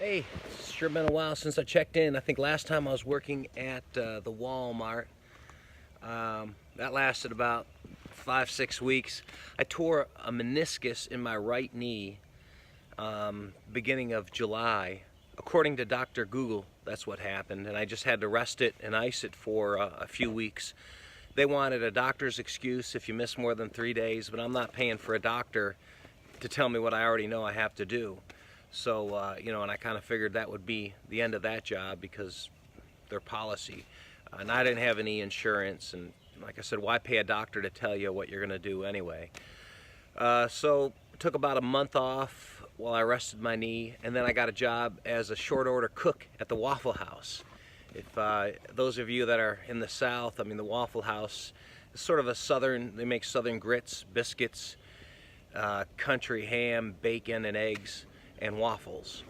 Hey, it's sure been a while since I checked in. I think last time I was working at the Walmart. That lasted about 5-6 weeks. I tore a meniscus in my right knee beginning of July. According to Dr. Google, that's what happened, and I just had to rest it and ice it for a few weeks. They wanted a doctor's excuse if you miss more than 3 days, but I'm not paying for a doctor to tell me what I already know I have to do. So, and I kind of figured that would be the end of that job because their policy. And I didn't have any insurance, and like I said, why pay a doctor to tell you what you're going to do anyway? So it took about a month off while I rested my knee, and then I got a job as a short order cook at the Waffle House. If those of you that are in the South, the Waffle House is sort of a southern, they make southern grits, biscuits, country ham, bacon and eggs, and waffles.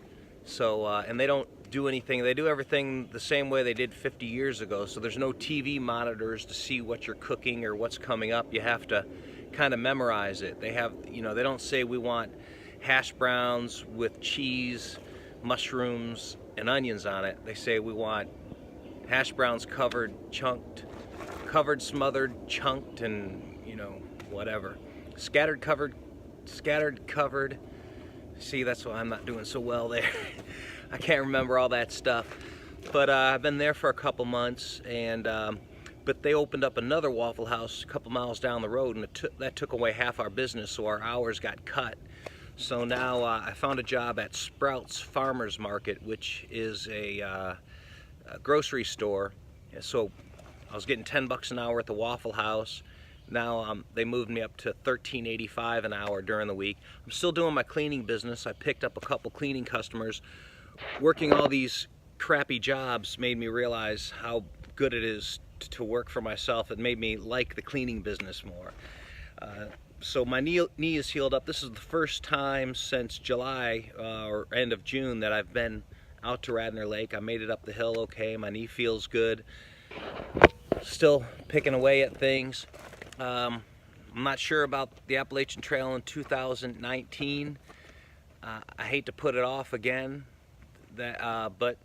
So, and they don't do anything, they do everything the same way they did 50 years ago. So there's no TV monitors to see what you're cooking or what's coming up. You have to kind of memorize it. They have, they don't say we want hash browns with cheese, mushrooms, and onions on it. They say we want hash browns covered, chunked, covered, smothered, chunked, and, whatever. Scattered, covered. See, that's why I'm not doing so well there. I can't remember all that stuff. But I've been there for a couple months, and but they opened up another Waffle House a couple miles down the road, and that took away half our business, so our hours got cut. So now I found a job at Sprouts Farmers Market, which is a grocery store. So I was getting $10 an hour at the Waffle House. Now they moved me up to $13.85 an hour during the week. I'm still doing my cleaning business. I picked up a couple cleaning customers. Working all these crappy jobs made me realize how good it is to work for myself. It made me like the cleaning business more. So my knee is healed up. This is the first time since July or end of June that I've been out to Radnor Lake. I made it up the hill okay. My knee feels good. Still picking away at things. I'm not sure about the Appalachian Trail in 2019. I hate to put it off again, but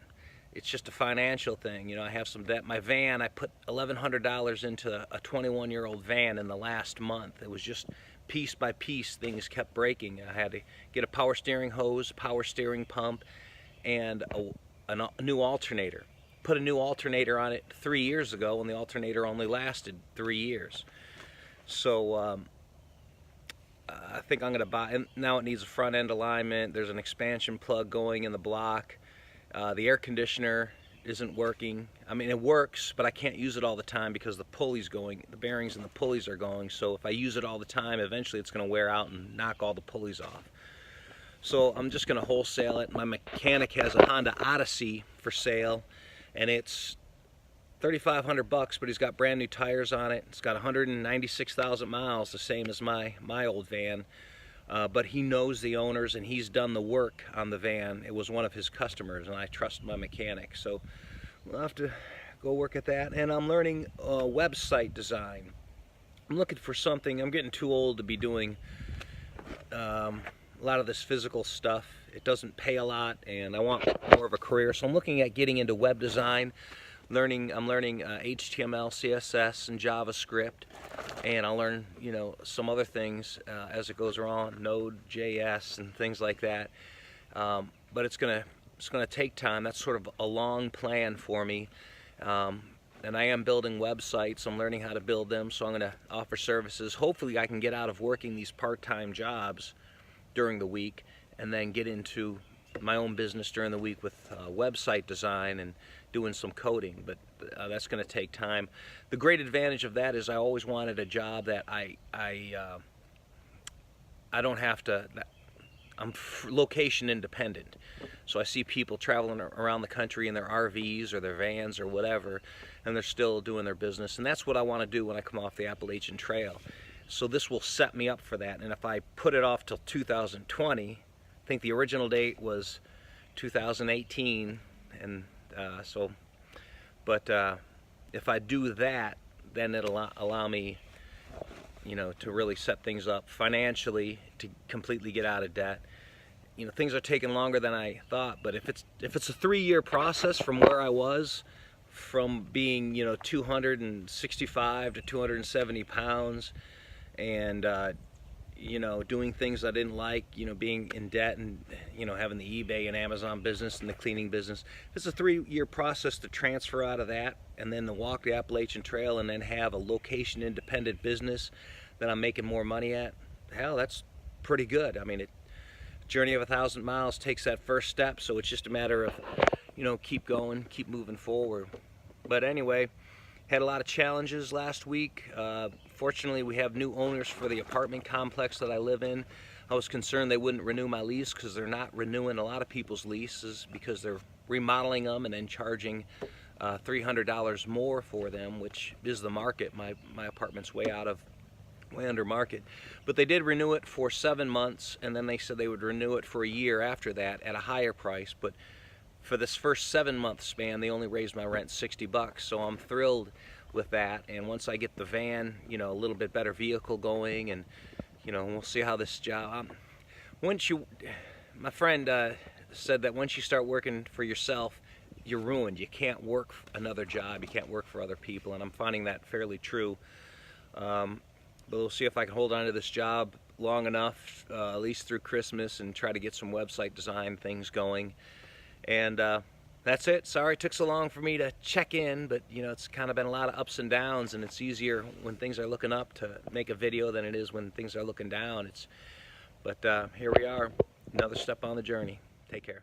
it's just a financial thing. I have some debt. My van, I put $1,100 into a 21-year-old van in the last month. It was just piece by piece, things kept breaking. I had to get a power steering hose, power steering pump, and a new alternator. Put a new alternator on it 3 years ago, and the alternator only lasted 3 years. So I think I'm going to buy, and now it needs a front end alignment. There's an expansion plug going in the block. The air conditioner isn't working. It works, but I can't use it all the time because the pulley's going, the bearings and the pulleys are going. So if I use it all the time, eventually it's going to wear out and knock all the pulleys off. So I'm just going to wholesale it. My mechanic has a Honda Odyssey for sale, and it's $3,500, but he's got brand new tires on it. It's got 196,000 miles, the same as my old van. But he knows the owners, and he's done the work on the van. It was one of his customers, and I trust my mechanic. So we'll have to go work at that. And I'm learning website design. I'm looking for something. I'm getting too old to be doing a lot of this physical stuff. It doesn't pay a lot, and I want more of a career. So I'm looking at getting into web design. I'm learning HTML, CSS, and JavaScript, and I'll learn, some other things as it goes on, Node.js and things like that. But it's gonna take time. That's sort of a long plan for me. And I am building websites. I'm learning how to build them, so I'm going to offer services. Hopefully, I can get out of working these part-time jobs during the week, and then get into my own business during the week with website design and doing some coding, but that's going to take time. The great advantage of that is I always wanted a job that I don't have to, I'm location independent. So I see people traveling around the country in their RVs or their vans or whatever, and they're still doing their business, and that's what I want to do when I come off the Appalachian Trail. So this will set me up for that, and if I put it off till 2020, I think the original date was 2018, and if I do that, then it'll allow me, to really set things up financially to completely get out of debt, you know, things are taking longer than I thought. But if it's a 3-year process from where I was, from being, you know, 265 to 270 pounds, and you know, doing things I didn't like, you know, being in debt, and, you know, having the eBay and Amazon business and the cleaning business. It's a 3-year process to transfer out of that and then to walk the Appalachian Trail and then have a location independent business that I'm making more money at. Hell, that's pretty good. I mean, journey of 1,000 miles takes that first step, so it's just a matter of, you know, keep going, keep moving forward. But anyway, had a lot of challenges last week. Fortunately, we have new owners for the apartment complex that I live in. I was concerned they wouldn't renew my lease, because they're not renewing a lot of people's leases because they're remodeling them and then charging $300 more for them, which is the market. My apartment's way under market. But they did renew it for 7 months, and then they said they would renew it for a year after that at a higher price. But for this first 7-month span, they only raised my rent $60, so I'm thrilled with that. And once I get the van, you know, a little bit better vehicle going, and, you know, we'll see how this job, my friend said that once you start working for yourself, you're ruined. You can't work another job, you can't work for other people, and I'm finding that fairly true. But we'll see if I can hold on to this job long enough, at least through Christmas, and try to get some website design things going. And that's it. Sorry it took so long for me to check in, but, you know, it's kind of been a lot of ups and downs, and it's easier when things are looking up to make a video than it is when things are looking down. But here we are, another step on the journey. Take care.